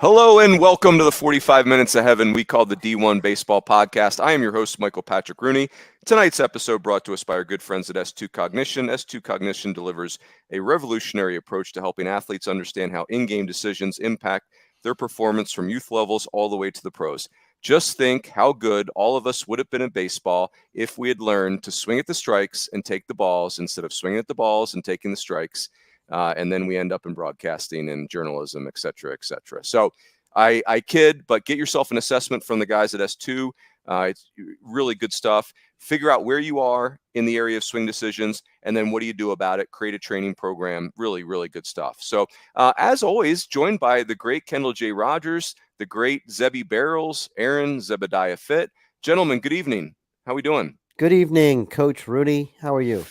Hello and welcome to the 45 Minutes of Heaven we call the D1Baseball Podcast. I am your host, Michael Patrick Rooney. Tonight's episode brought to us by our good friends at S2 Cognition. S2 Cognition delivers a revolutionary approach to helping athletes understand how in-game decisions impact their performance from youth levels all the way to the pros. Just think how good all of us would have been in baseball if we had learned to swing at the strikes and take the balls instead of swinging at the balls and taking the strikes. And then we end up in broadcasting and journalism, et cetera, et cetera. So I kid, but get yourself an assessment from the guys at S2. It's really good stuff. Figure out where you are in the area of swing decisions, and then what do you do about it? Create a training program. Really, really good stuff. So as always, joined by the great Kendall J. Rogers, the great Zebby Barrels, Aaron Zebediah Fitt. Gentlemen, good evening. How we doing? Good evening, Coach Rooney. How are you?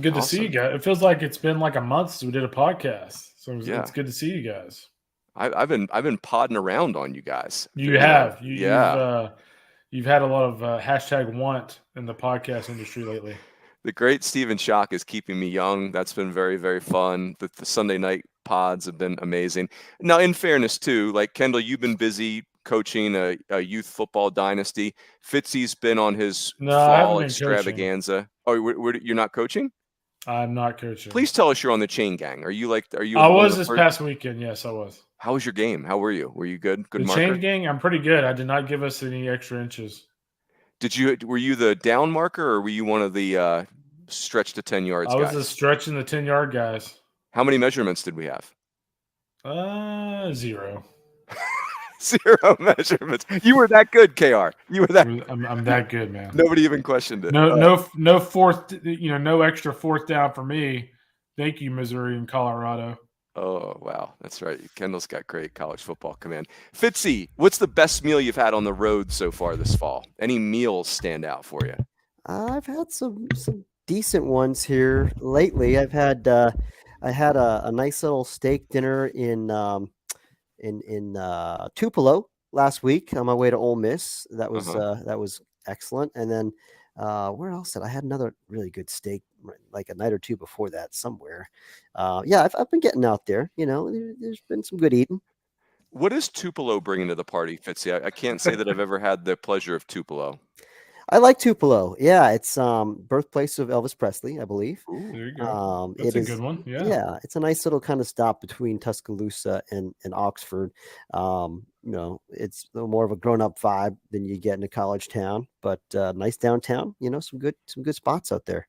Good to see you guys. It feels like it's been like a month since we did a podcast, so it's good to see you guys. I've been podding around on you guys. You've had a lot of hashtag want in the podcast industry lately. The great Steven Schock is keeping me young. That's been very, very fun. The Sunday night pods have been amazing. Now, in fairness, too, like Kendall, you've been busy coaching a youth football dynasty. Fitzy's been on his fall extravaganza. Coaching. Oh, you're not coaching? I'm not coaching. Please tell us you're on the chain gang. Are you? I was this past weekend. Yes, I was. How was your game? How were you? Were you good? Good the marker? Chain gang, I'm pretty good. I did not give us any extra inches. Were you the down marker, or were you one of the stretch to 10 yards guys? I was the stretch in the 10-yard guys. How many measurements did we have? 0. 0 measurements. You were that good, KR. You were that. I'm that good, man. Nobody even questioned it. No fourth. No extra fourth down for me. Thank you, Missouri and Colorado. Oh wow, that's right. Kendall's got great college football command. Fitzy, what's the best meal you've had on the road so far this fall? Any meals stand out for you? I've had some decent ones here lately. I had a nice little steak dinner in Tupelo last week on my way to Ole Miss. That was excellent. And then where else did I had another really good steak like a night or two before that somewhere. I've been getting out there. There's been some good eating. What is Tupelo bringing to the party, Fitzy? I can't say that I've ever had the pleasure of Tupelo. I like Tupelo. Yeah, it's birthplace of Elvis Presley, I believe. Ooh, there you go. That's a good one. Yeah, it's a nice little kind of stop between Tuscaloosa and Oxford. It's more of a grown-up vibe than you get in a college town, but nice downtown. Some good spots out there.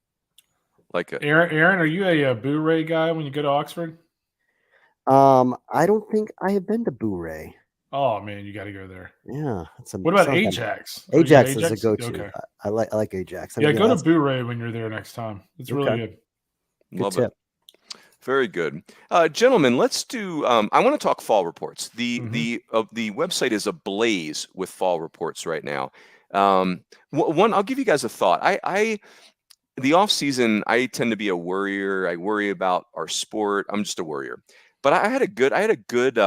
Like it. Aaron, are you a Boo-Ray guy when you go to Oxford? I don't think I have been to Boo-Ray. Oh man, you got to go there. Yeah. What about Ajax? Ajax is a go-to. Okay. I like Ajax. Go to Boo-Ray when you're there next time. It's really good. Love it. Very good, gentlemen. Let's do. I want to talk fall reports. The website is ablaze with fall reports right now. One, I'll give you guys a thought. The off season, I tend to be a worrier. I worry about our sport. I'm just a worrier. But I had a good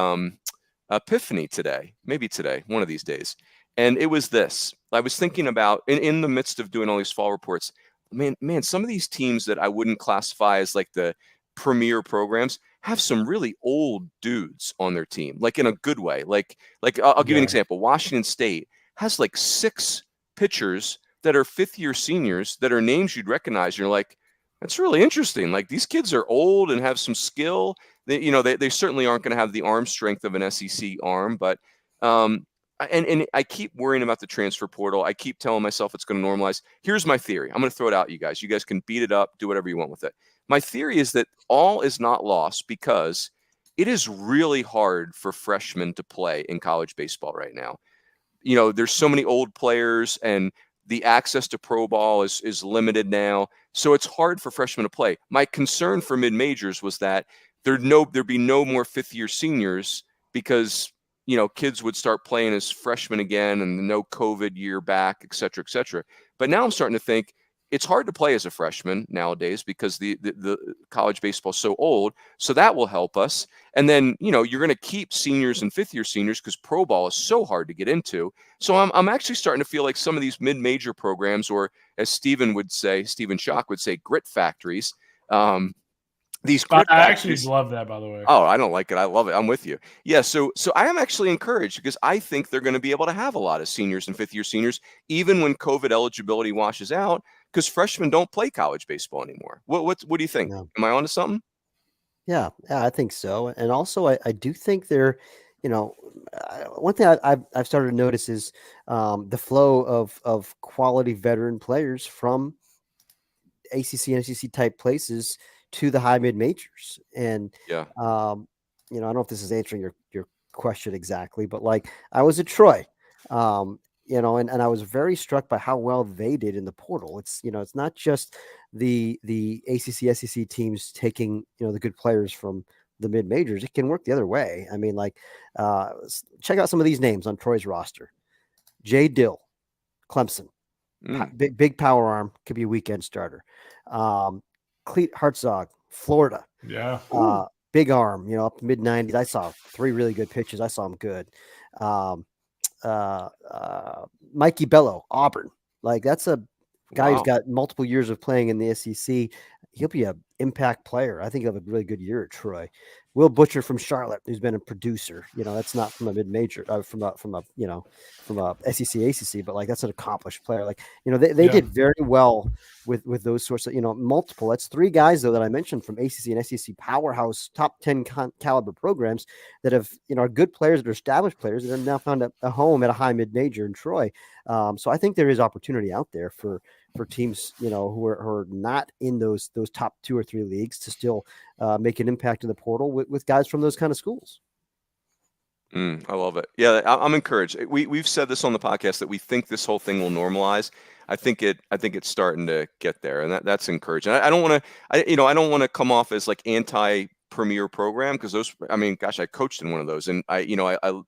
epiphany today, maybe today, one of these days. And it was this. I was thinking about, in the midst of doing all these fall reports, man, some of these teams that I wouldn't classify as like the premier programs have some really old dudes on their team, like in a good way. Like I'll give you an example. Washington State has like 6 pitchers that are fifth-year seniors that are names you'd recognize. You're like, that's really interesting. Like these kids are old and have some skill. They certainly aren't going to have the arm strength of an SEC arm, but and I keep worrying about the transfer portal. I keep telling myself it's going to normalize. Here's my theory. I'm going to throw it out, you guys. You guys can beat it up, do whatever you want with it. My theory is that all is not lost because it is really hard for freshmen to play in college baseball right now. There's so many old players and the access to pro ball is limited now. So it's hard for freshmen to play. My concern for mid-majors was that there'd be no more fifth-year seniors because, kids would start playing as freshmen again and no COVID year back, et cetera, et cetera. But now I'm starting to think it's hard to play as a freshman nowadays because the college baseball is so old. So that will help us. And then, you're going to keep seniors and fifth-year seniors because pro ball is so hard to get into. So I'm actually starting to feel like some of these mid-major programs, or as Steven Schock would say, grit factories, these grit I factories. actually love that, by the way. Oh, I don't like it. I love it. I'm with you. Yeah. So I am actually encouraged because I think they're going to be able to have a lot of seniors and fifth-year seniors, even when COVID eligibility washes out, because freshmen don't play college baseball anymore. What do you think? No. Am I onto something? Yeah, I think so. And also, I do think they're, one thing I've started to notice is the flow of quality veteran players from ACC and SEC type places to the high mid majors. And Yeah. I don't know if this is answering your question exactly, but like I was at Troy, and I was very struck by how well they did in the portal. It's it's not just the ACC SEC teams taking the good players from the mid majors. It can work the other way. I mean, like check out some of these names on Troy's roster: Jay Dill, Clemson. Big power arm, could be a weekend starter. Cleat Hartzog, Florida. Yeah. Big arm, up mid 90s. I saw 3 really good pitches. I saw him good. Mikey Bello, Auburn. Like that's a guy who's got multiple years of playing in the SEC. He'll be an impact player. I think he'll have a really good year at Troy. Will Butcher from Charlotte, who's been a producer. That's not from a mid-major, from a SEC, ACC, but like that's an accomplished player. Like they did very well with those sorts of multiple. That's 3 guys though that I mentioned from ACC and SEC powerhouse top 10 caliber programs that have are good players, that are established players that have now found a home at a high mid-major in Troy. So I think there is opportunity out there for teams who are not in those top 2 or 3 leagues to still make an impact in the portal with guys from those kind of schools. I love it. Yeah, I'm encouraged. We've said this on the podcast that we think this whole thing will normalize. I think it's starting to get there, and that's encouraging. I don't want to I don't want to come off as like anti premier program, because those, I mean, gosh, I coached in one of those, and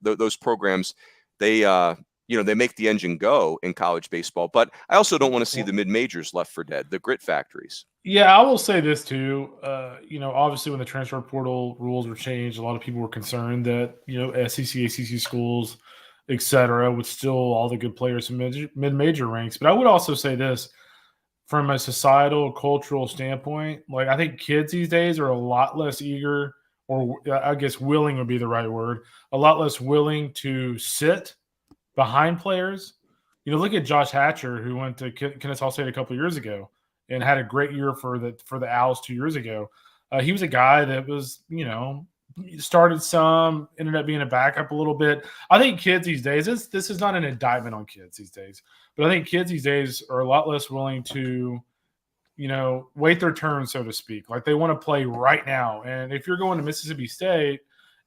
those programs, they they make the engine go in college baseball. But I also don't want to see the mid majors left for dead, the grit factories. Yeah, I will say this too. Obviously when the transfer portal rules were changed, a lot of people were concerned that, SEC, ACC schools, et cetera, would steal all the good players from mid-major ranks. But I would also say this, from a societal, cultural standpoint, like I think kids these days are a lot less eager, or I guess willing would be the right word, a lot less willing to sit behind players. Look at Josh Hatcher, who went to Kennesaw State a couple of years ago and had a great year for the Owls 2 years ago. He was a guy that was, started some, ended up being a backup a little bit. I think kids these days, this is not an indictment on kids these days, but I think kids these days are a lot less willing to, wait their turn, so to speak. Like they want to play right now. And if you're going to Mississippi State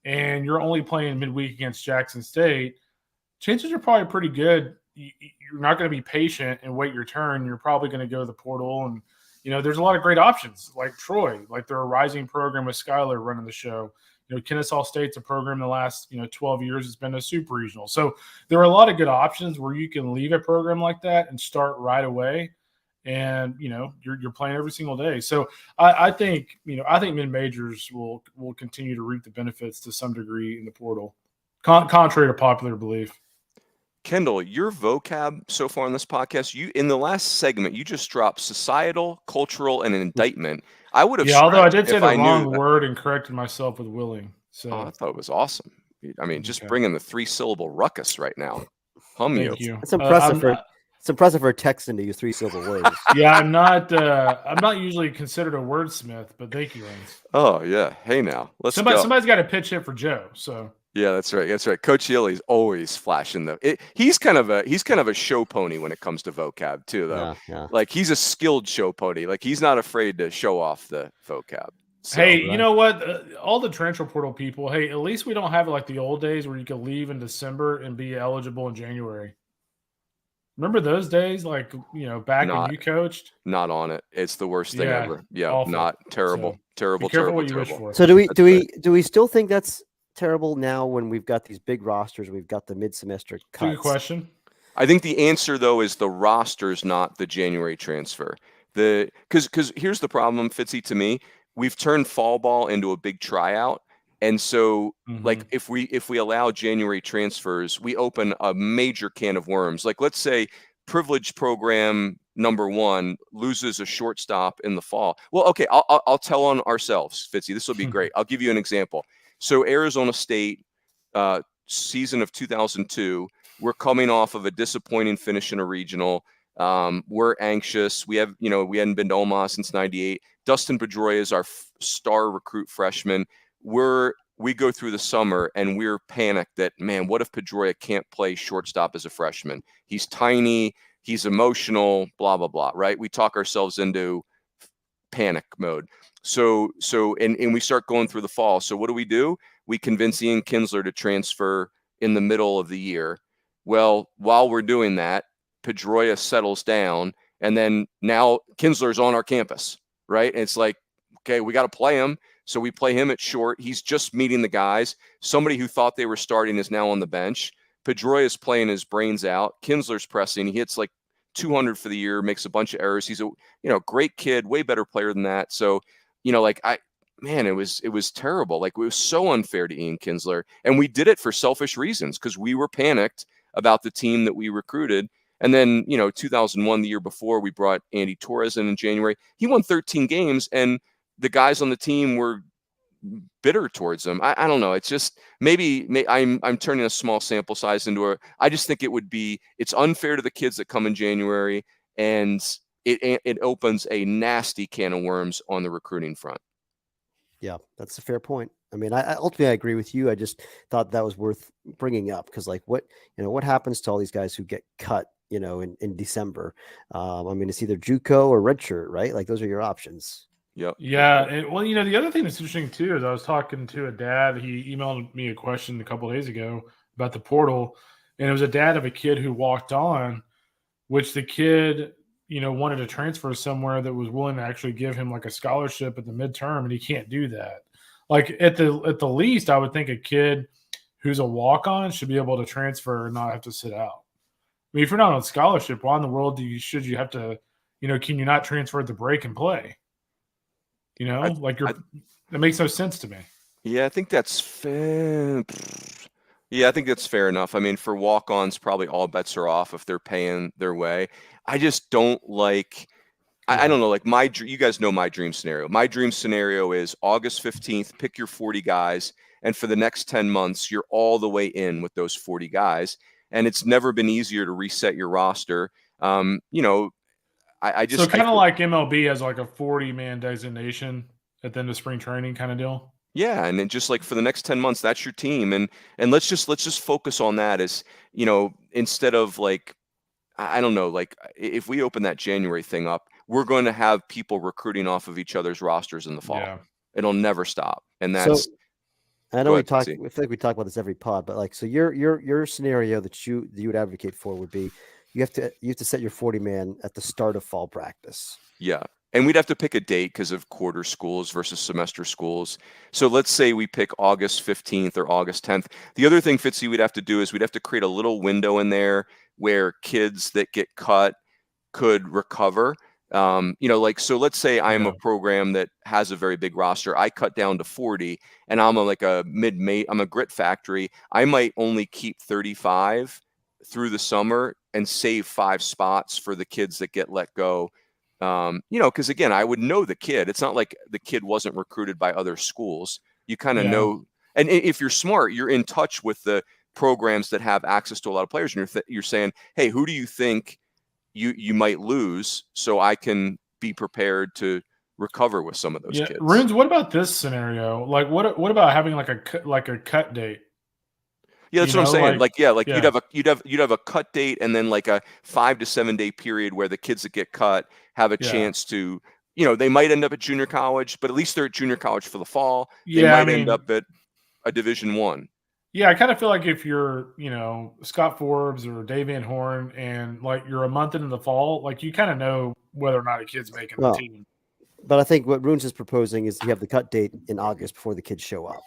and you're only playing midweek against Jackson State, chances are probably pretty good you're not going to be patient and wait your turn. You're probably going to go to the portal. And, there's a lot of great options like Troy, like they're a rising program with Skyler running the show. Kennesaw State's a program the last, 12 years has been a super regional. So there are a lot of good options where you can leave a program like that and start right away. And, you're playing every single day. So I think mid majors will continue to reap the benefits to some degree in the portal, contrary to popular belief. Kendall, your vocab so far in this podcast, in the last segment, you just dropped societal, cultural, and indictment. I would have. Yeah, although I did say the wrong word and corrected myself with willing. So I thought it was awesome. I mean, just bringing the 3-syllable ruckus right now. Thank you. It's impressive it's impressive for a Texan to use 3-syllable words. Yeah, I'm not usually considered a wordsmith, but thank you, Lance. Oh yeah. Hey now, let's go. Somebody's got to pitch hit for Joe. So. Yeah, that's right. Coach Healy's always flashing he's kind of a show pony when it comes to vocab too, though. Yeah. Like he's a skilled show pony. Like he's not afraid to show off the vocab. So, hey, you know what? All the transfer portal people, hey, at least we don't have it like the old days where you could leave in December and be eligible in January. Remember those days, like, back when you coached? Not on it. It's the worst thing ever. Yeah, awful. Not terrible. So, terrible, be careful terrible, what you terrible. wish for. So do we still think that's terrible now when we've got these big rosters, we've got the mid-semester cuts? Good question. I think the answer though is the rosters, not the January transfer. Because here's the problem, Fitzy, to me, we've turned fall ball into a big tryout, and so like if we allow January transfers, we open a major can of worms. Like let's say privileged program number one loses a shortstop in the fall. Well, okay, I'll tell on ourselves, Fitzy. This will be great. I'll give you an example. So Arizona State, season of 2002, we're coming off of a disappointing finish in a regional. We're anxious. We hadn't been to Omaha since '98. Dustin Pedroia is our star recruit freshman. We go through the summer and we're panicked that, man, what if Pedroia can't play shortstop as a freshman? He's tiny, he's emotional, blah, blah, blah, right? We talk ourselves into panic mode. So we start going through the fall. So what do? We convince Ian Kinsler to transfer in the middle of the year. Well, while we're doing that, Pedroia settles down, and then now Kinsler's on our campus, right? And it's like, okay, we got to play him. So we play him at short. He's just meeting the guys. Somebody who thought they were starting is now on the bench. Pedroia is playing his brains out. Kinsler's pressing. He hits like 200 for the year, makes a bunch of errors. He's a great kid, way better player than that. So, it was terrible. Like, it was so unfair to Ian Kinsler. And we did it for selfish reasons because we were panicked about the team that we recruited. And then, 2001, the year before, we brought Andy Torres in January. He won 13 games, and the guys on the team were bitter towards him. I don't know. It's just maybe I'm turning a small sample size into I just think it's unfair to the kids that come in January, and it opens a nasty can of worms on the recruiting front. Yeah, that's a fair point. I mean, I ultimately agree with you. I just thought that was worth bringing up because, like, what happens to all these guys who get cut, in December? I mean, it's either JUCO or redshirt, right? Like, those are your options. Yep. Yeah. The other thing that's interesting too is I was talking to a dad. He emailed me a question a couple of days ago about the portal, and it was a dad of a kid who walked on, which the kid, wanted to transfer somewhere that was willing to actually give him like a scholarship at the midterm, and he can't do that. Like at the least, I would think a kid who's a walk-on should be able to transfer and not have to sit out. I mean, if you're not on scholarship, why in the world should you have to, can you not transfer at the break and play? That makes no sense to me. Yeah, I think that's fair. Yeah, I think that's fair enough. I mean, for walk-ons, probably all bets are off if they're paying their way. I just don't like. I don't know. Like you guys know my dream scenario. My dream scenario is August 15th. Pick your 40 guys, and for the next 10 months, you're all the way in with those 40 guys. And it's never been easier to reset your roster. I just kind of like MLB has like a 40-man designation at the end of spring training kind of deal. Yeah, and then just like for the next 10 months, that's your team, and let's just focus on that as instead of like I don't know, like if we open that January thing up, we're going to have people recruiting off of each other's rosters in the fall. Yeah. It'll never stop, and that's. So, I know I feel like we talk about this every pod, but like, so your scenario that you would advocate for would be you have to set your 40-man at the start of fall practice. Yeah. And we'd have to pick a date because of quarter schools versus semester schools. So let's say we pick August 15th or August 10th. The other thing, Fitzy, we'd have to do is we'd have to create a little window in there where kids that get cut could recover. So let's say I'm a program that has a very big roster. I cut down to 40 and I'm I'm a grit factory. I might only keep 35 through the summer and save 5 spots for the kids that get let go. Because again, I would know the kid. It's not like the kid wasn't recruited by other schools. You kind of know. And if you're smart, you're in touch with the programs that have access to a lot of players. And you're saying, hey, who do you think you might lose so I can be prepared to recover with some of those kids. Runes, what about this scenario? Like what about having like a cut date? Yeah, that's what I'm saying. You'd have a cut date and then like a 5 to 7 day period where the kids that get cut have a chance to, they might end up at junior college, but at least they're at junior college for the fall. They might end up at a Division I. Yeah, I kind of feel like if you're, Scott Forbes or Dave Van Horn and like you're a month into the fall, like you kind of know whether or not a kid's making the team. But I think what Runes is proposing is you have the cut date in August before the kids show up.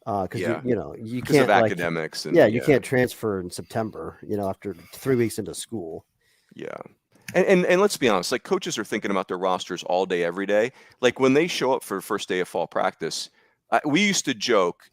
Because you can't academics and you can't transfer in September, after 3 weeks into school. Yeah. And let's be honest, like coaches are thinking about their rosters all day, every day. Like when they show up for the first day of fall practice, we used to joke,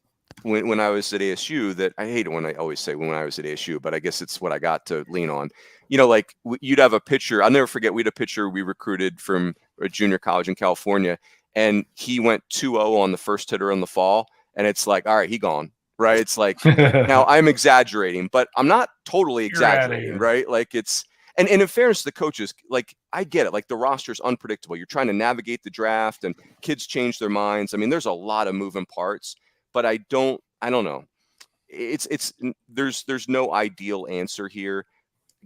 when I was at ASU that I hate it when I always say when I was at ASU, but I guess it's what I got to lean on. Like you'd have a pitcher. I'll never forget. We had a pitcher we recruited from a junior college in California, and he went 2-0 on the first hitter in the fall, and it's like, all right, he gone, right? It's like now I'm exaggerating, but I'm not totally exaggerating, right? Like it's. And in fairness to the coaches, like I get it, like the roster's unpredictable. You're trying to navigate the draft and kids change their minds. I mean, there's a lot of moving parts, but I don't know. There's no ideal answer here.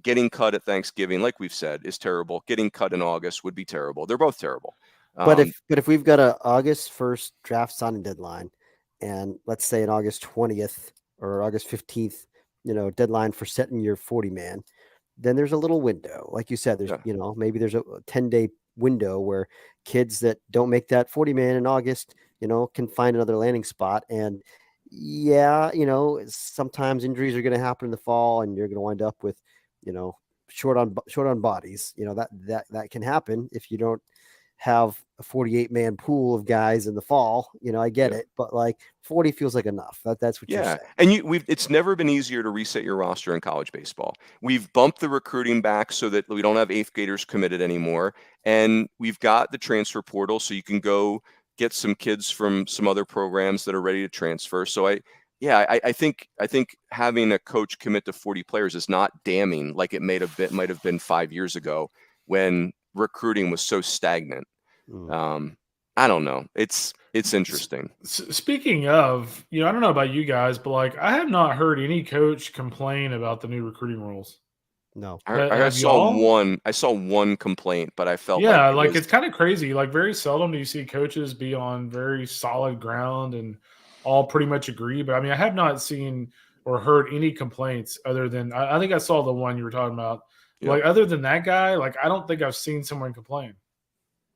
Getting cut at Thanksgiving, like we've said, is terrible. Getting cut in August would be terrible. They're both terrible. But if we've got a August 1st draft signing deadline, and let's say an August 20th or August 15th, deadline for setting your 40-man, then there's a little window. Like you said, there's, maybe there's a 10-day window where kids that don't make that 40-man in August, can find another landing spot. And sometimes injuries are going to happen in the fall and you're going to wind up with, short on bodies. That can happen if you don't have a 48-man pool of guys in the fall. I get it, but like 40 feels like enough. That's what you're saying. And it's never been easier to reset your roster in college baseball. We've bumped the recruiting back so that we don't have 8th graders committed anymore. And we've got the transfer portal so you can go get some kids from some other programs that are ready to transfer. So I think having a coach commit to 40 players is not damning like it might have been 5 years ago when recruiting was so stagnant. I don't know. It's interesting. Speaking of, I don't know about you guys, but like I have not heard any coach complain about the new recruiting rules. No, I saw one complaint, but I felt it's kind of crazy. Like very seldom do you see coaches be on very solid ground and all pretty much agree. But I mean, I have not seen or heard any complaints other than I think I saw the one you were talking about. Yep. Like other than that guy, like I don't think I've seen someone complain,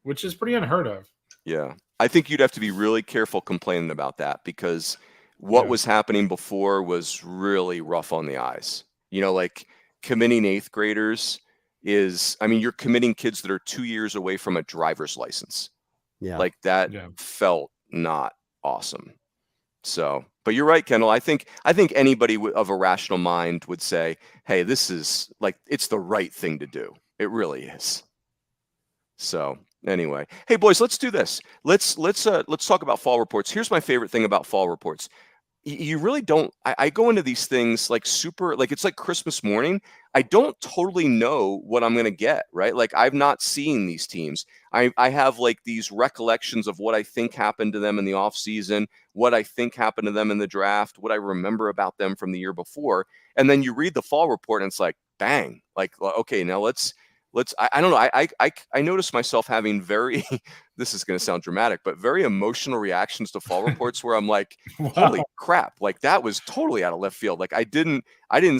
which is pretty unheard of. Yeah, I think you'd have to be really careful complaining about that because what was happening before was really rough on the eyes. Like committing 8th graders you're committing kids that are 2 years away from a driver's license. Yeah, like that felt not awesome. So, but you're right, Kendall. I think anybody of a rational mind would say, hey, this is like, it's the right thing to do. It really is. So anyway, hey boys, let's do this. Let's talk about fall reports. Here's my favorite thing about fall reports. You really don't, I go into these things like super, like it's like Christmas morning. I don't totally know what I'm going to get, right? Like I've not seen these teams. I have like these recollections of what I think happened to them in the off season, what I think happened to them in the draft, what I remember about them from the year before. And then you read the fall report and it's like, bang, like, okay, now let's, I don't know. I noticed myself having very, this is going to sound dramatic, but very emotional reactions to fall reports where I'm like, holy crap. Like that was totally out of left field. Like I didn't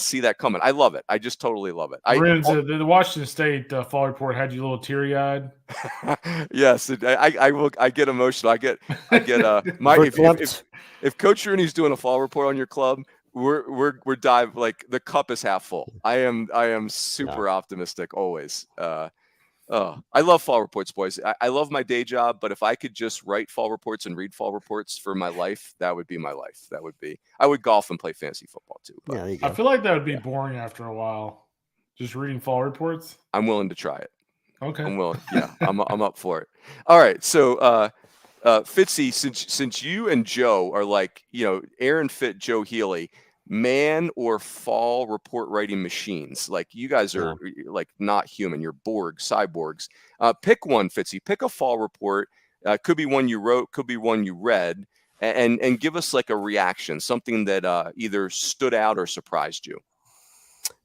see that coming. I love it. I just totally love it. The Washington State fall report had you a little teary eyed. Yes. I get emotional. I get if Coach Rooney's doing a fall report on your club, we're dive, like the cup is half full. I am super optimistic always. I love fall reports, boys. I love my day job, but if I could just write fall reports and read fall reports for my life, that would be my life. I would golf and play fantasy football too. But, there you go. I feel like that would be boring after a while. Just reading fall reports. I'm willing to try it. Okay. I'm willing. Yeah, I'm up for it. All right. So, Fitzy, since you and Joe are like, Aaron Fitt, Joe Healy, man or fall report writing machines, like you guys are like not human. You're cyborgs. Pick one, Fitzy. Pick a fall report. Could be one you wrote, could be one you read, and give us like a reaction, something that either stood out or surprised you.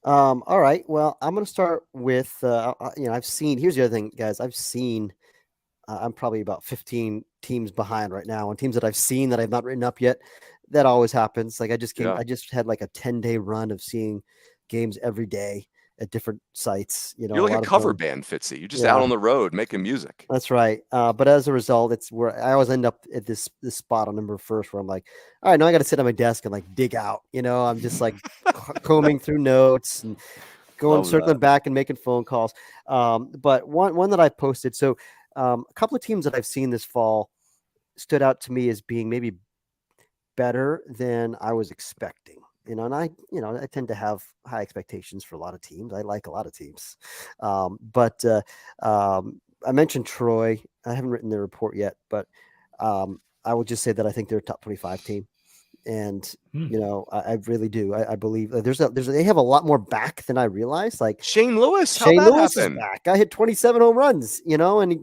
All right. Well, I'm going to start with, I've seen, here's the other thing, guys. I've seen, I'm probably about 15 teams behind right now on teams that I've seen that I've not written up yet. That always happens. Like I just had like a 10-day run of seeing games every day at different sites. You're like a cover band, Fitzy. You're just out on the road making music. That's right. But as a result, it's where I always end up at this spot on number 1st where I'm like, all right, now I got to sit on my desk and like dig out. I'm just like combing through notes and circling back and making phone calls. But one that I posted. So a couple of teams that I've seen this fall stood out to me as being maybe better than I was expecting. And I tend to have high expectations for a lot of teams. I like a lot of teams. But I mentioned Troy. I haven't written their report yet, but I will just say that I think they're a top 25 team. And, I really do. I believe they have a lot more back than I realized. Like Shane Lewis, Shane how'd that Lewis happen? is back. I hit 27 home runs, and he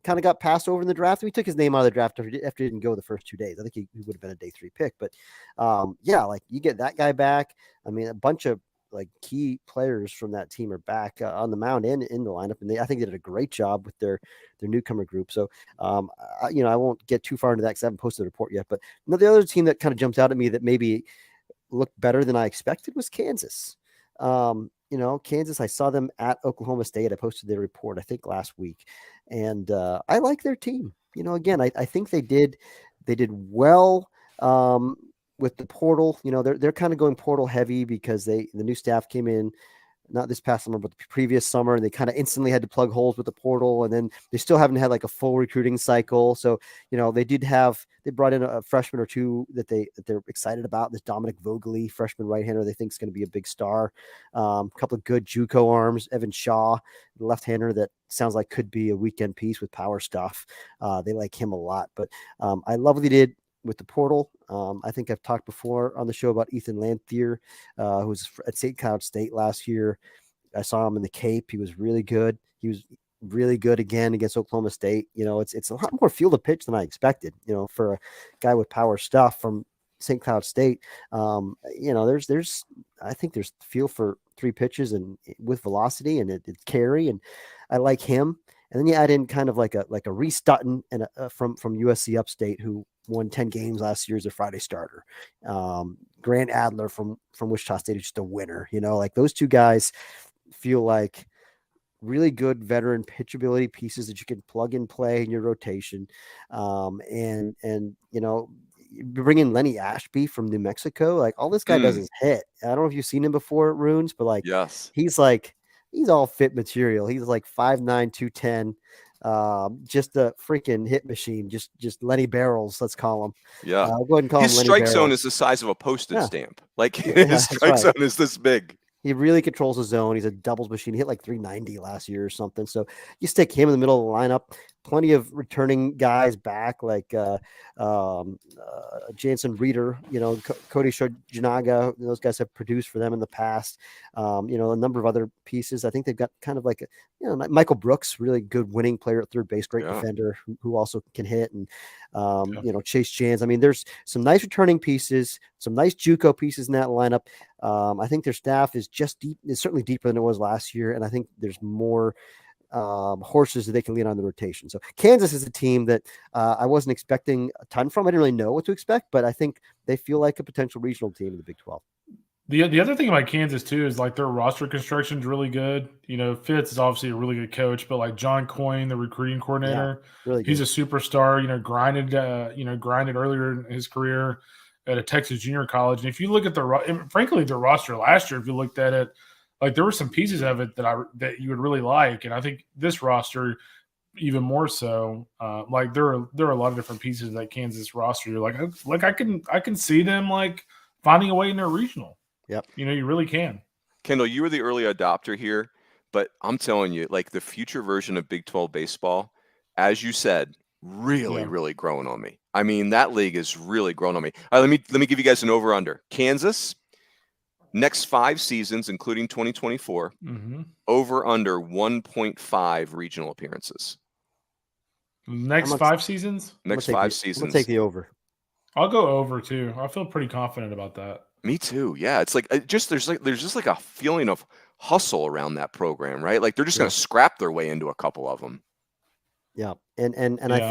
kind of got passed over in the draft. We took his name out of the draft after he didn't go the first 2 days. I think he would have been a day 3 pick. But like you get that guy back. I mean, a bunch of like key players from that team are back on the mound and in the lineup, and I think they did a great job with their newcomer group. So I won't get too far into that because I haven't posted the report yet. But the other team that kind of jumped out at me that maybe looked better than I expected was Kansas. Kansas, I saw them at Oklahoma State. I posted their report, I think, last week. And I like their team. Again, I think they did well with the portal. They're kind of going portal heavy because the new staff came in, not this past summer, but the previous summer, and they kind of instantly had to plug holes with the portal, and then they still haven't had like a full recruiting cycle. So, they brought in a freshman or two that they're excited about. This Dominic Vogely, freshman right-hander, they think is going to be a big star. A couple of good JUCO arms, Evan Shaw, the left-hander that sounds like could be a weekend piece with power stuff. They like him a lot, but I love what they did with the portal. I think I've talked before on the show about Ethan Lanthier, who was at St. Cloud State last year. I saw him in the Cape. He was really good. He was really good again against Oklahoma State. It's a lot more field of pitch than I expected, for a guy with power stuff from St. Cloud State. I think there's feel for 3 pitches and with velocity and it's carry, and I like him. And then you add in kind of like a Reese Dutton and from USC Upstate, who won 10 games last year as a Friday starter. Grant Adler from Wichita State is just a winner. Like those two guys feel like really good veteran pitchability pieces that you can plug and play in your rotation. And you bring in Lenny Ashby from New Mexico. Like all this guy does is hit. I don't know if you've seen him before at Runes, but like, yes, he's all fit material. He's like 5'9", 210. Just a freaking hit machine. Just Lenny Barrels, let's call him. Yeah. Go ahead and call him his Lenny strike Barrels. zone is the size of a postage stamp. Like Yeah, his strike zone is this big. He really controls the zone. He's a doubles machine. He hit like 390 last year or something. So you stick him in the middle of the lineup. Plenty of returning guys back like Jansen Reeder, Cody Shojinaga. Those guys have produced for them in the past. A number of other pieces. I think they've got kind of like Michael Brooks, really good winning player at third base, great defender who also can hit, and Chase Jans. I mean, there's some nice returning pieces, some nice JUCO pieces in that lineup. I think their staff is certainly deeper than it was last year, and I think there's more horses that they can lean on the rotation. So Kansas is a team that I wasn't expecting a ton from. I didn't really know what to expect, but I think they feel like a potential regional team in the Big 12. The other thing about Kansas too is like their roster construction is really good. Fitz is obviously a really good coach, but like John Coyne, the recruiting coordinator, really good. He's a superstar. Grinded earlier in his career at a Texas junior college. And if you look at their roster last year, if you looked at it, like there were some pieces of it that you would really like, and I think this roster even more so. Like there are a lot of different pieces of that Kansas roster. You're like I can see them like finding a way in their regional. Yep. You really can. Kendall, you were the early adopter here, but I'm telling you, like the future version of Big 12 baseball, as you said, really growing on me. I mean, that league is really growing on me. All right, let me give you guys an over-under. Kansas, next 5 seasons, including 2024, over-under 1.5 regional appearances. Next 5 seasons? Next 5 seasons. We'll take the over. I'll go over too. I feel pretty confident about that. Me too. Yeah, it's like there's just like a feeling of hustle around that program, right? Like they're just going to scrap their way into a couple of them. Yeah, and I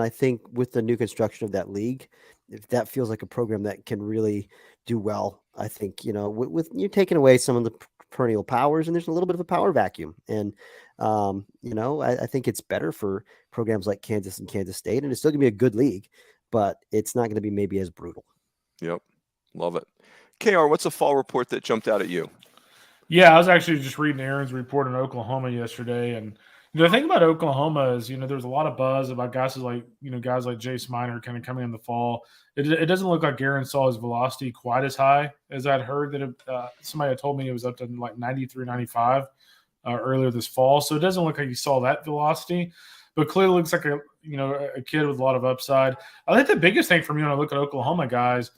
think with the new construction of that league, if that feels like a program that can really do well, I think with you're taking away some of the perennial powers, and there's a little bit of a power vacuum, and I think it's better for programs like Kansas and Kansas State, and it's still gonna be a good league, but it's not going to be maybe as brutal. Yep, love it. KR, what's a fall report that jumped out at you? Yeah, I was actually just reading Aaron's report in Oklahoma yesterday, and The thing about Oklahoma is, there's a lot of buzz about guys like Jace Miner kind of coming in the fall. It doesn't look like Aaron saw his velocity quite as high as I'd heard that somebody had told me it was up to like 93, 95 earlier this fall. So it doesn't look like he saw that velocity, but clearly looks like a kid with a lot of upside. I think the biggest thing for me when I look at Oklahoma guys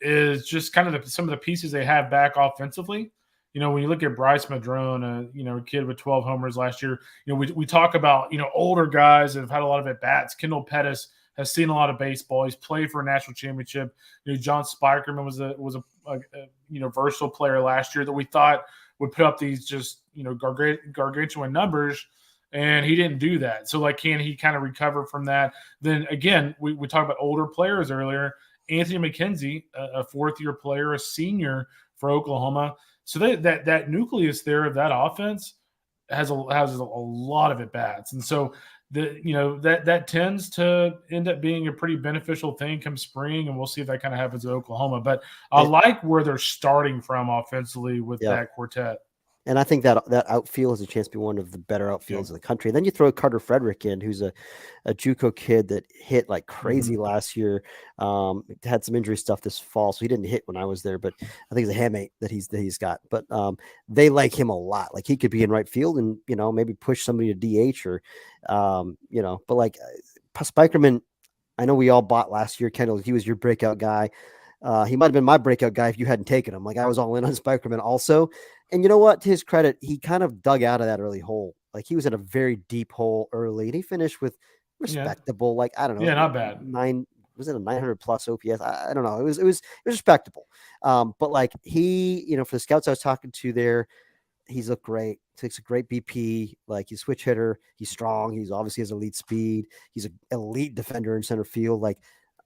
is just kind of some of the pieces they have back offensively. When you look at Bryce Madrone, a kid with 12 homers last year, we talk about, older guys that have had a lot of at-bats. Kendall Pettis has seen a lot of baseball. He's played for a national championship. John Spikerman was a versatile player last year that we thought would put up these just, gargantuan numbers, and he didn't do that. So, can he kind of recover from that? Then, again, we talked about older players earlier. Anthony McKenzie, a fourth-year player, a senior for Oklahoma. So that nucleus there of that offense has a lot of at bats, and so that tends to end up being a pretty beneficial thing come spring, and we'll see if that kind of happens at Oklahoma. But I like where they're starting from offensively with that quartet. And I think that outfield has a chance to be one of the better outfields in the country. And then you throw Carter Frederick in, who's a JUCO kid that hit like crazy last year. Had some injury stuff this fall, so he didn't hit when I was there. But I think it's a handmate that he's got. But they like him a lot. Like he could be in right field and maybe push somebody to DH or But like Spikerman, I know we all bought last year. Kendall, he was your breakout guy. He might have been my breakout guy if you hadn't taken him. Like I was all in on Spikerman also. And you know what? To his credit, he kind of dug out of that early hole. Like he was in a very deep hole early, and he finished with respectable. Like I don't know, not bad. Was it a 900 plus OPS? I don't know. It was respectable. But like he, for the scouts I was talking to there, he's looked great. Takes a great BP. Like he's a switch hitter. He's strong. He's obviously has elite speed. He's an elite defender in center field. Like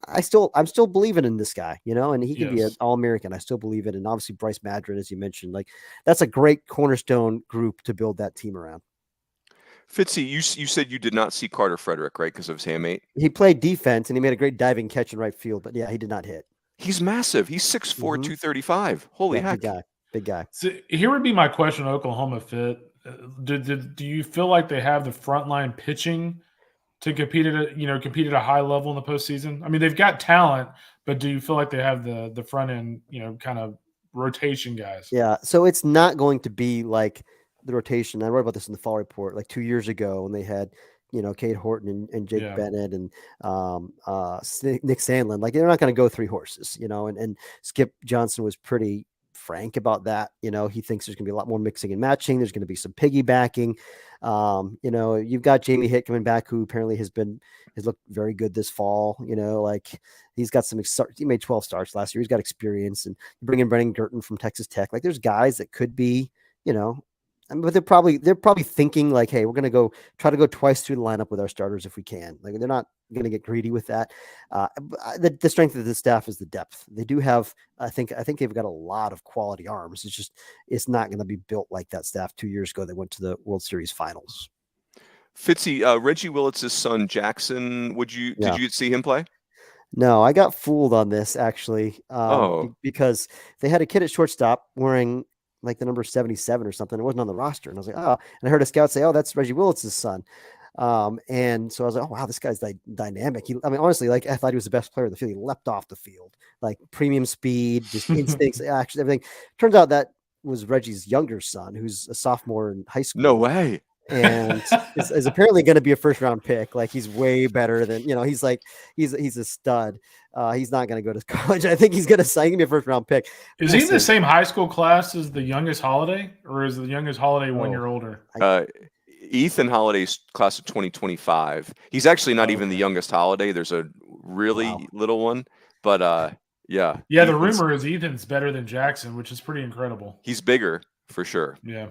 I'm still believing in this guy, and he can be an All-American. I still believe it. And obviously Bryce Madron, as you mentioned, like that's a great cornerstone group to build that team around. Fitzy, you said you did not see Carter Frederick, right? Because of his handmate. He played defense and he made a great diving catch in right field, but yeah, he did not hit. He's massive. He's 6'4", 235. Holy heck. Big guy. So here would be my question, Oklahoma Fit. Do you feel like they have the frontline pitching to compete at a high level in the postseason? I mean, they've got talent, but do you feel like they have the front end, kind of rotation guys? Yeah. So it's not going to be like the rotation. I wrote about this in the fall report, like 2 years ago when they had, Cade Horton and Jake Bennett and Nick Sandlin. Like they're not going to go three horses, and Skip Johnson was pretty frank about that. He thinks there's gonna be a lot more mixing and matching. There's gonna be some piggybacking. You've got Jamie Hitt coming back, who apparently has looked very good this fall. Like he's got he made 12 starts last year. He's got experience, and you bring in Brennan Girton from Texas Tech. Like there's guys that could be, but they're probably thinking like, hey, we're gonna try to go twice through the lineup with our starters if we can. Like they're not going to get greedy with that. The strength of the staff is the depth. They do have, I think they've got a lot of quality arms. It's not going to be built like that staff 2 years ago. They went to the World Series finals. Fitzy, Reggie Willits' son, Jackson, did you see him play? No, I got fooled on this actually. Because they had a kid at shortstop wearing like the number 77 or something. It wasn't on the roster. And I was like, oh, and I heard a scout say, oh, that's Reggie Willits' son. And so I was like, oh wow, this guy's dynamic. Honestly, like I thought he was the best player in the field. He leapt off the field, like premium speed, just instincts, action, everything. Turns out that was Reggie's younger son, who's a sophomore in high school. No way. And is apparently going to be a first round pick. Like he's way better than, he's a stud. He's not going to go to college. I think he's going to be a first round pick. Is he in the same high school class as the youngest Holiday, or is the youngest Holiday 1 year older? Ethan Holiday's class of 2025. He's actually not even the youngest Holiday. There's a really little one, but yeah. Yeah, the rumor is Ethan's better than Jackson, which is pretty incredible. He's bigger for sure. Yeah.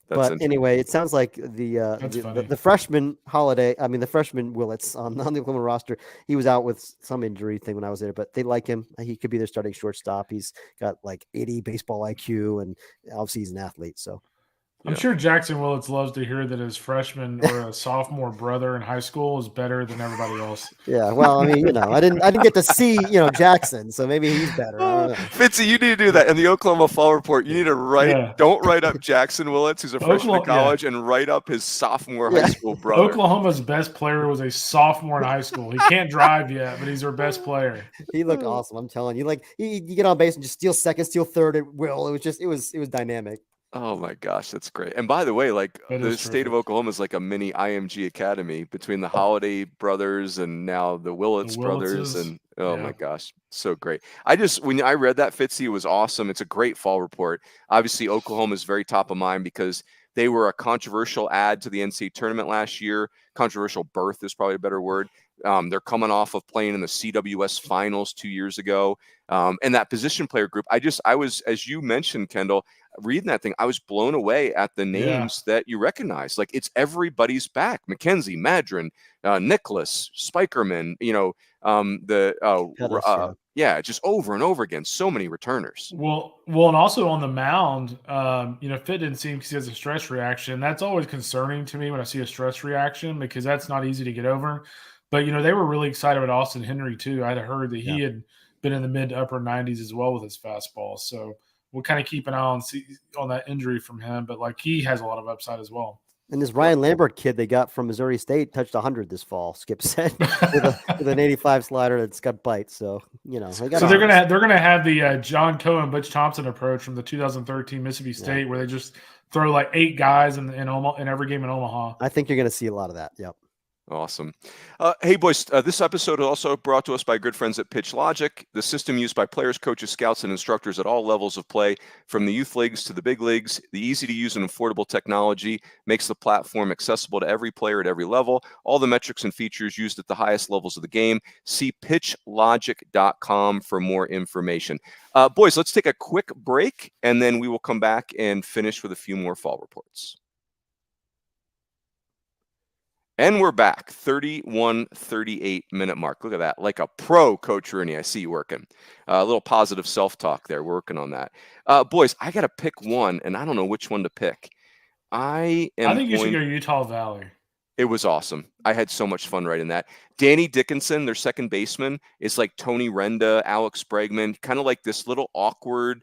But anyway, it sounds like the freshman Holiday, the freshman Willits on the Oklahoma roster, he was out with some injury thing when I was there, but they like him. He could be their starting shortstop. He's got like 80 baseball IQ, and obviously he's an athlete. So I'm sure Jackson Willits loves to hear that his freshman or a sophomore brother in high school is better than everybody else. Yeah, well, I mean, I didn't get to see, Jackson, so maybe he's better. I don't know. Fitzy, you need to do that in the Oklahoma Fall Report. You need to write. Don't write up Jackson Willits, who's a freshman in college, and write up his sophomore high school brother. Oklahoma's best player was a sophomore in high school. He can't drive yet, but he's their best player. He looked awesome. I'm telling you, you get on base and just steal second, steal third at will. It was dynamic. Oh my gosh, that's great. And by the way, the state of Oklahoma is like a mini IMG academy between the Holiday brothers and now the Willits brothers. And my gosh, so great. When I read that, Fitzy, it was awesome. It's a great fall report. Obviously, Oklahoma is very top of mind because they were a controversial add to the NCAA tournament last year. Controversial berth is probably a better word. They're coming off of playing in the CWS finals 2 years ago. And that position player group, I was, as you mentioned, Kendall, reading that thing, I was blown away at the names that you recognize. Like, it's everybody's back. McKenzie, Madron, Nicholas, Spikerman, just over and over again. So many returners. Well, and also on the mound, Fitt didn't seem because he has a stress reaction. That's always concerning to me when I see a stress reaction because that's not easy to get over. But, they were really excited about Austin Henry, too. I'd heard that he had been in the mid to upper 90s as well with his fastball. So we'll kind of keep an eye on that injury from him. But, he has a lot of upside as well. And this Ryan Lambert kid they got from Missouri State touched 100 this fall, Skip said, with an 85 slider that's got bite. So, they're gonna have the John Cohen, Butch Thompson approach from the 2013 Mississippi State where they just throw 8 guys in every game in Omaha. I think you're going to see a lot of that. Yep. Awesome. Hey, boys, this episode is also brought to us by good friends at Pitch Logic, the system used by players, coaches, scouts, and instructors at all levels of play, from the youth leagues to the big leagues. The easy-to-use and affordable technology makes the platform accessible to every player at every level. All the metrics and features used at the highest levels of the game. See pitchlogic.com for more information. Boys, let's take a quick break, and then we will come back and finish with a few more fall reports. And we're back, 38 minute mark. Look at that, like a pro, Coach Rooney. I see you working. A little positive self-talk there, working on that. Boys, I got to pick one, and I don't know which one to pick. I think you should go Utah Valley. It was awesome. I had so much fun writing that. Danny Dickinson, their second baseman, is like Tony Renda, Alex Bregman, kind of like this little awkward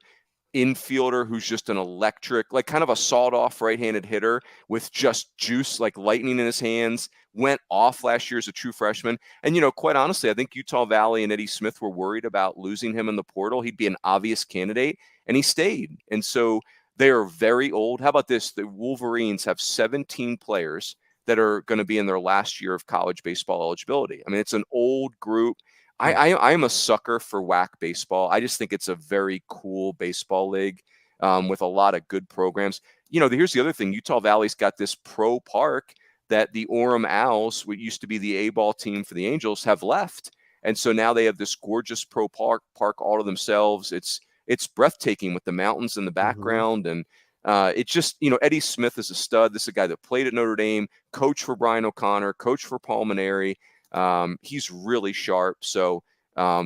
infielder who's just an electric, like kind of a sawed-off right-handed hitter with just juice, like lightning in his hands. Went off last year as a true freshman. And, quite honestly, I think Utah Valley and Eddie Smith were worried about losing him in the portal. He'd be an obvious candidate, and he stayed. And so they are very old. How about this? The Wolverines have 17 players that are going to be in their last year of college baseball eligibility. I mean, it's an old group. I'm a sucker for WAC baseball. I just think it's a very cool baseball league with a lot of good programs. Here's the other thing. Utah Valley's got this pro park that the Orem Owls, what used to be the A-ball team for the Angels, have left. And so now they have this gorgeous pro park all to themselves. It's breathtaking with the mountains in the background. And it's just, Eddie Smith is a stud. This is a guy that played at Notre Dame, coach for Brian O'Connor, coach for Paul Maneri. He's really sharp. So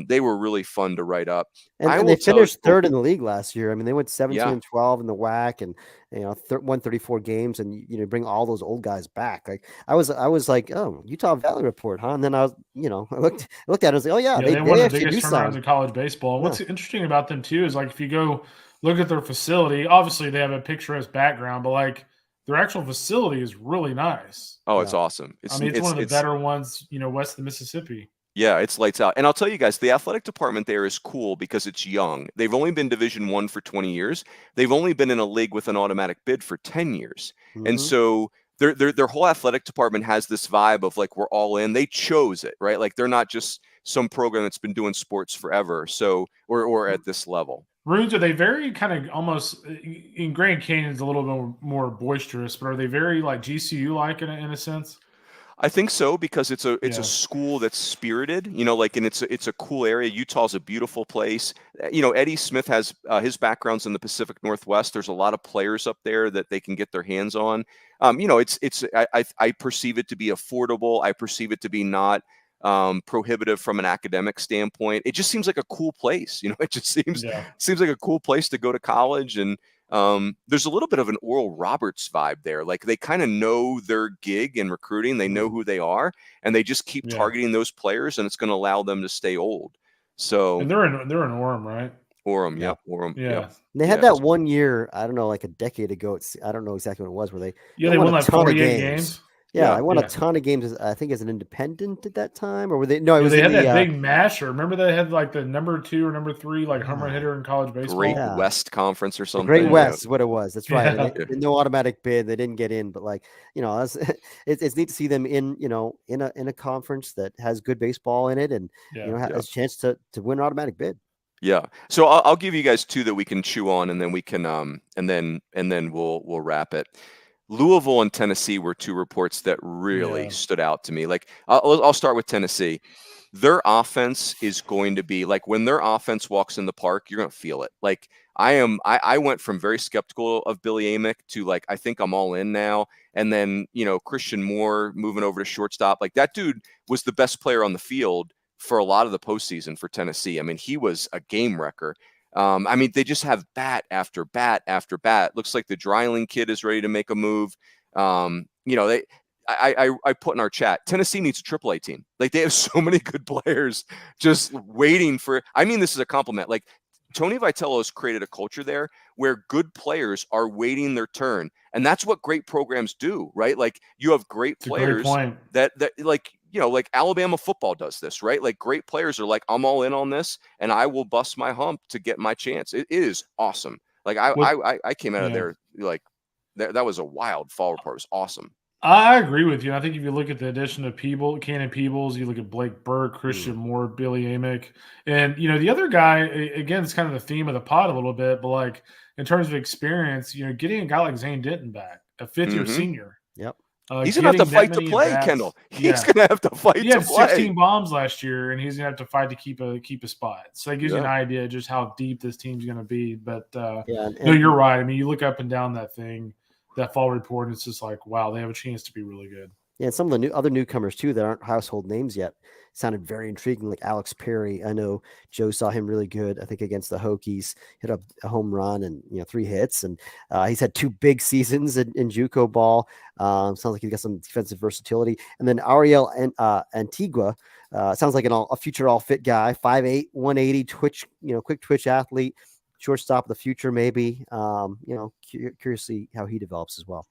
they were really fun to write up. And they finished third in the league last year. I mean, they went 17-12 in the WAC and, 134 games, and you bring all those old guys back. Like I was like, oh, Utah Valley report, huh? And then I was, I looked at it and was like, oh yeah, they won the biggest turnarounds in college baseball. What's interesting about them too is if you go look at their facility, obviously they have a picturesque background, but their actual facility is really nice. Oh, it's awesome. It's one of the better ones, west of the Mississippi. Yeah, it's lights out. And I'll tell you guys, the athletic department there is cool because it's young. They've only been Division I for 20 years. They've only been in a league with an automatic bid for 10 years. Mm-hmm. And so their whole athletic department has this vibe of we're all in. They chose it, right? They're not just some program that's been doing sports forever. So, or at this level. Runes, are they very kind of almost in Grand Canyon's a little bit more boisterous, but are they very GCU in a sense? I think so, because it's a school that's spirited, and it's a cool area. Utah's a beautiful place. Eddie Smith has his background's in the Pacific Northwest. There's a lot of players up there that they can get their hands on. I perceive it to be affordable. I perceive it to be not prohibitive from an academic standpoint. It just seems like a cool place. It just seems like a cool place to go to college. And there's a little bit of an Oral Roberts vibe there. Like they kind of know their gig in recruiting. They know who they are, and they just keep targeting those players, and it's going to allow them to stay old. So and they're in Orem, right? Orem, yep. Orem, yeah. And they had that 1 year, I don't know, like a decade ago. I don't know exactly what it was, where they won like 48 games. Yeah, I won a ton of games. I think as an independent at that time, or were they? No, it was. They had that big masher. Remember they had like the number 2 or number 3 like home run hitter in college baseball. Great West Conference or something. The Great West is what it was. That's right. Yeah. No automatic bid. They didn't get in, but like it's neat to see them in a conference that has good baseball in it, and has a chance to win an automatic bid. Yeah. So I'll give you guys 2 that we can chew on, and then we can and then we'll wrap it. Louisville and Tennessee were 2 reports that really stood out to me. Like I'll start with Tennessee. Their offense is going to be like, when their offense walks in the park, you're going to feel it. Like I went from very skeptical of Billy Amick to like, I think I'm all in now. And then, Christian Moore moving over to shortstop, like that dude was the best player on the field for a lot of the postseason for Tennessee. I mean, he was a game wrecker. I mean, they just have bat after bat after bat. Looks like the Dreiling kid is ready to make a move. I put in our chat, Tennessee needs a AAA team. Like they have so many good players just waiting for. I mean, this is a compliment. Like Tony Vitello has created a culture there where good players are waiting their turn, and that's what great programs do, right? Like you have great players that like. Like Alabama football does this, right? Like great players are like, I'm all in on this, and I will bust my hump to get my chance. It is awesome. Like I came out of there like that was a wild fall report. It was awesome. I agree with you. I think if you look at the addition of Cannon Peebles, you look at Blake Burke, Christian Moore, Billy Amick, and the other guy, again, it's kind of the theme of the pod a little bit, but like in terms of experience, getting a guy like Zane Denton back, a 5th-year senior. Yep. He's going to have to fight to play, Kendall. He's going to have to fight to play. He had 16 bombs last year, and he's going to have to fight to keep a spot. So that gives you an idea just how deep this team's going to be. But, you're right. I mean, you look up and down that thing, that fall report, and it's just like, wow, they have a chance to be really good. Yeah, and some of the other newcomers, too, that aren't household names yet, sounded very intriguing, like Alex Perry. I know Joe saw him really good, I think, against the Hokies, hit a home run and 3 hits, and he's had 2 big seasons in JUCO ball. Sounds like he's got some defensive versatility. And then Ariel Antigua sounds like a future all-fit guy, 5'8", 180, quick twitch athlete, shortstop of the future maybe. Curious to see how he develops as well.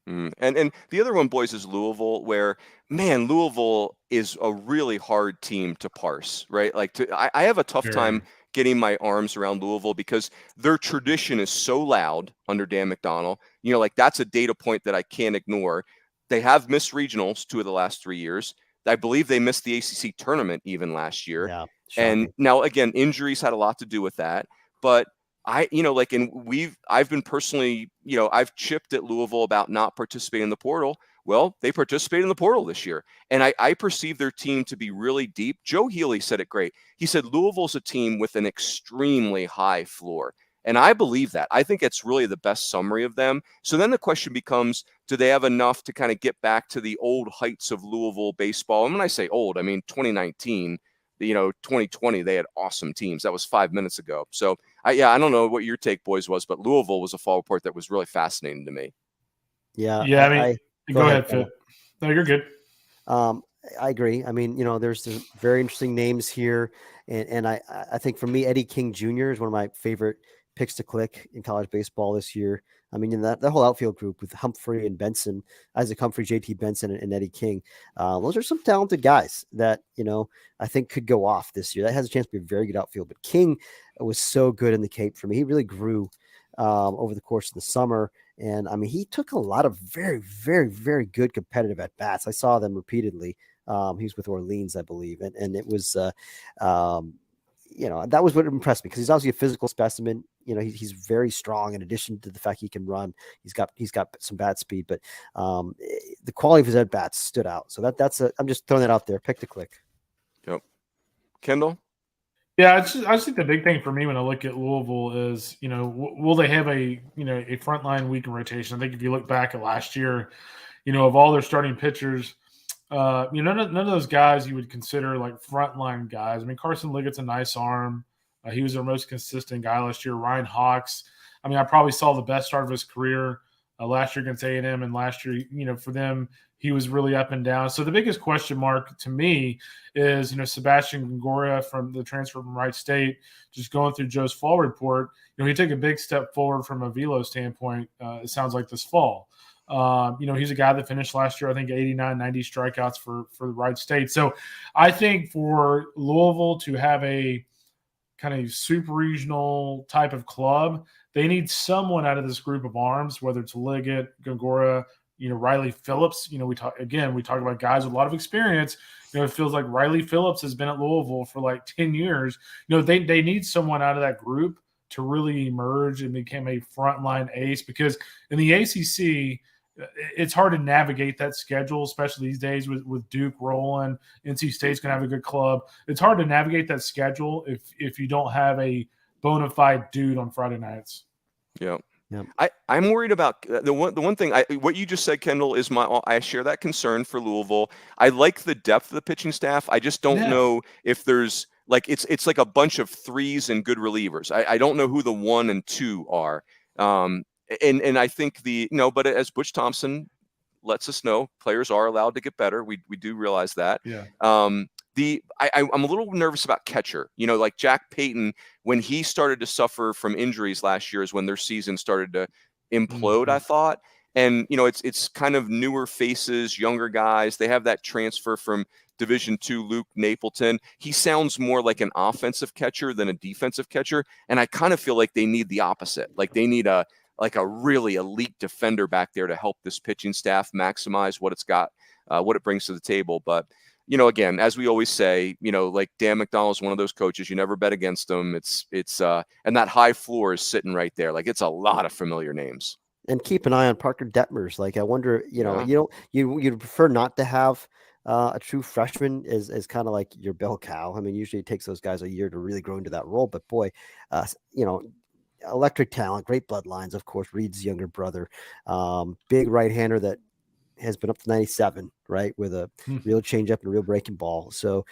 And the other one, boys, is Louisville, where, man, Louisville is a really hard team to parse, right? Like I have a tough time getting my arms around Louisville because their tradition is so loud under Dan McDonnell. Like that's a data point that I can't ignore. They have missed regionals 2 of the last 3 years. I believe they missed the ACC tournament even last year. Yeah, and now, again, injuries had a lot to do with that. But I've been personally, I've chipped at Louisville about not participating in the portal. Well, they participated in the portal this year, and I perceive their team to be really deep. Joe Healy said it great. He said Louisville's a team with an extremely high floor, and I believe that. I think it's really the best summary of them. So then the question becomes, do they have enough to kind of get back to the old heights of Louisville baseball? And when I say old, I mean 2019. 2020, they had awesome teams. That was 5 minutes ago. So, I don't know what your take, boys, was, but Louisville was a fall report that was really fascinating to me. Yeah. I mean, go ahead, Phil. No, you're good. I agree. I mean, there's some very interesting names here. And I think for me, Eddie King Jr. is one of my favorite picks to click in college baseball this year. I mean, that whole outfield group with Humphrey and Benson, Isaac Humphrey, JT Benson, and Eddie King. Those are some talented guys that, I think could go off this year. That has a chance to be a very good outfield. But King was so good in the Cape for me. He really grew over the course of the summer. And, I mean, he took a lot of very, very, very good competitive at-bats. I saw them repeatedly. He was with Orleans, I believe. And it was that was what impressed me because he's obviously a physical specimen. He's very strong in addition to the fact he can run. He's got some bat speed, but the quality of his at bats stood out. So I'm just throwing that out there. Pick to click. Yep. Kendall? Yeah, I just think the big thing for me when I look at Louisville is, will they have a frontline weekend rotation? I think if you look back at last year, of all their starting pitchers, none of those guys you would consider like frontline guys. I mean, Carson Liggett's a nice arm. He was their most consistent guy last year. Ryan Hawks, I mean, I probably saw the best start of his career last year against A&M, and last year, for them, he was really up and down. So the biggest question mark to me is, Sebastian Gongoria from the transfer from Wright State, just going through Joe's fall report. He took a big step forward from a velo standpoint, it sounds like, this fall. He's a guy that finished last year, I think, 89, 90 strikeouts for the Wright State. So I think for Louisville to have a kind of super regional type of club, they need someone out of this group of arms, whether it's Liggett, Gongoria, Riley Phillips. We talk about guys with a lot of experience. It feels like Riley Phillips has been at Louisville for like 10 years. They need someone out of that group to really emerge and become a frontline ace, because in the ACC, it's hard to navigate that schedule, especially these days with Duke rolling. NC State's going to have a good club. It's hard to navigate that schedule if you don't have a bona fide dude on Friday nights. Yeah. I'm worried about the one thing. What you just said, Kendall, is I share that concern for Louisville. I like the depth of the pitching staff. I just don't know if there's it's like a bunch of threes and good relievers. I don't know who the 1 and 2 are. And I think but as Butch Thompson lets us know, players are allowed to get better. We do realize that. Yeah. I'm a little nervous about catcher. Like Jack Payton, when he started to suffer from injuries last year is when their season started to implode, I thought. And, it's kind of newer faces, younger guys. They have that transfer from Division II, Luke Napleton. He sounds more like an offensive catcher than a defensive catcher. And I kind of feel like they need the opposite. Like they need a really elite defender back there to help this pitching staff maximize what it's got, what it brings to the table. But, again, as we always say, like Dan McDonnell's one of those coaches, you never bet against them. And that high floor is sitting right there. Like it's a lot of familiar names. And keep an eye on Parker Detmers. Like, I wonder, you'd prefer not to have a true freshman is kind of like your bell cow. I mean, usually it takes those guys a year to really grow into that role, but boy, electric talent, great bloodlines, of course, Reed's younger brother, big right-hander that has been up to 97, right, with a real changeup and a real breaking ball. So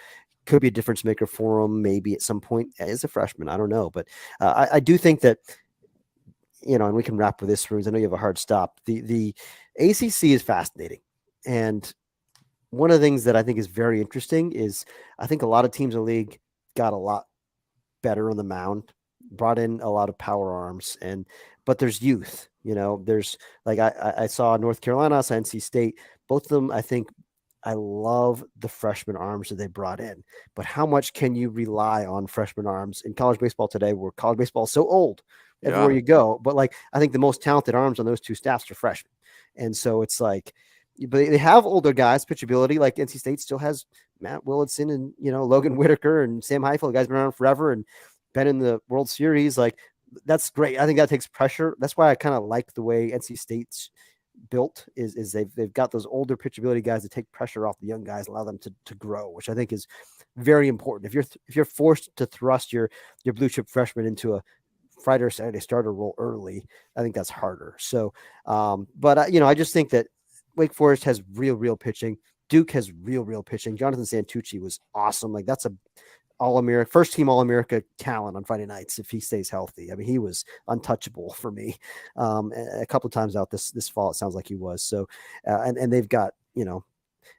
could be a difference maker for him maybe at some point as a freshman. I don't know, but I do think that, and we can wrap with this, Runes. I know you have a hard stop. The ACC is fascinating. And one of the things that I think is very interesting is I think a lot of teams in the league got a lot better on the mound, brought in a lot of power arms, but there's youth, there's like, I saw North Carolina, I saw NC State, both of them. I think I love the freshman arms that they brought in, but how much can you rely on freshman arms in college baseball today, where college baseball is so old everywhere you go? But like, I think the most talented arms on those two staffs are freshmen. And so it's like, but they have older guys, pitchability. Like NC State still has Matt Willardson and, Logan Whitaker and Sam Heifel, guys been around forever and been in the World Series. Like, that's great. I think that takes pressure. That's why I kind of like the way NC State's built is they've got those older pitchability guys that take pressure off the young guys, allow them to grow, which I think is very important. If you're forced to thrust your blue chip freshman into a Friday or Saturday starter role early, I think that's harder. So, but I just think that Wake Forest has real pitching. Duke has real pitching. Jonathan Santucci was awesome. Like, that's a All-America, first team All-America talent on Friday nights if he stays healthy. I mean, he was untouchable for me. A couple of times out this fall, it sounds like he was. So, and they've got,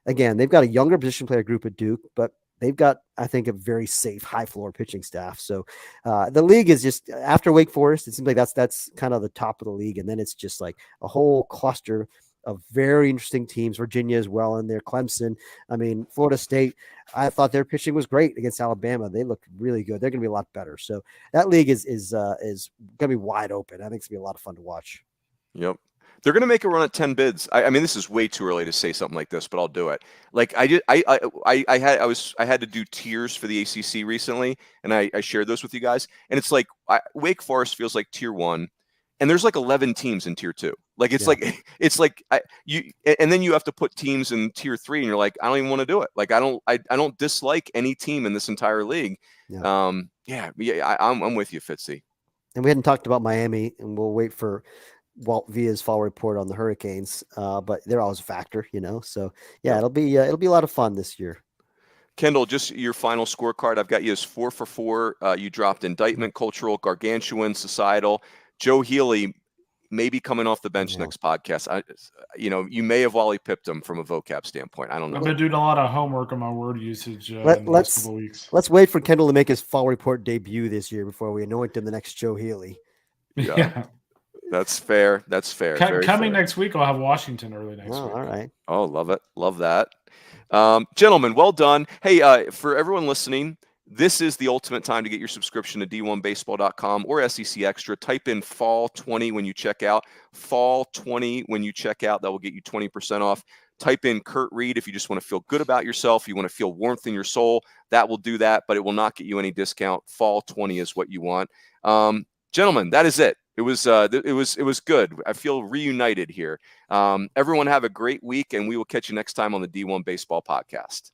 again, they've got a younger position player group at Duke, but they've got, I think, a very safe high floor pitching staff. So the league is just, after Wake Forest, it seems like that's kind of the top of the league. And then it's just like a whole cluster of very interesting teams. Virginia as well in there, Clemson. I mean, Florida State, I thought their pitching was great against Alabama. They looked really good. They're going to be a lot better. So that league is going to be wide open. I think it's going to be a lot of fun to watch. Yep. They're going to make a run at 10 bids. I mean, this is way too early to say something like this, but I'll do it. Like I had to do tiers for the ACC recently, and I shared those with you guys. And it's like Wake Forest feels like tier 1, and there's like 11 teams in tier 2. Like it's like and then you have to put teams in tier 3, and you're like, I don't even want to do it. Like I don't dislike any team in this entire league. Yeah. I'm with you, Fitzy. And we hadn't talked about Miami, and we'll wait for Walt Villa's fall report on the Hurricanes, but they're always a factor, So yeah, it'll be a lot of fun this year. Kendall, just your final scorecard. I've got you as 4 for 4. You dropped indictment, cultural, gargantuan, societal. Joe Healy may be coming off the bench next podcast. You may have Wally pipped him from a vocab standpoint. I don't know. I've been doing a lot of homework on my word usage in the last couple of weeks. Let's wait for Kendall to make his fall report debut this year before we anoint him the next Joe Healy. Yeah. That's fair. That's fair. Coming next week, I'll have Washington early next week. All right. Oh, love it. Love that. Gentlemen, well done. Hey, for everyone listening, this is the ultimate time to get your subscription to D1Baseball.com or SEC Extra. Type in Fall 20 when you check out. Fall 20 when you check out. That will get you 20% off. Type in Kurt Reed if you just want to feel good about yourself. You want to feel warmth in your soul. That will do that, but it will not get you any discount. Fall 20 is what you want. Gentlemen, that is it. It was good. I feel reunited here. Everyone have a great week, and we will catch you next time on the D1 Baseball Podcast.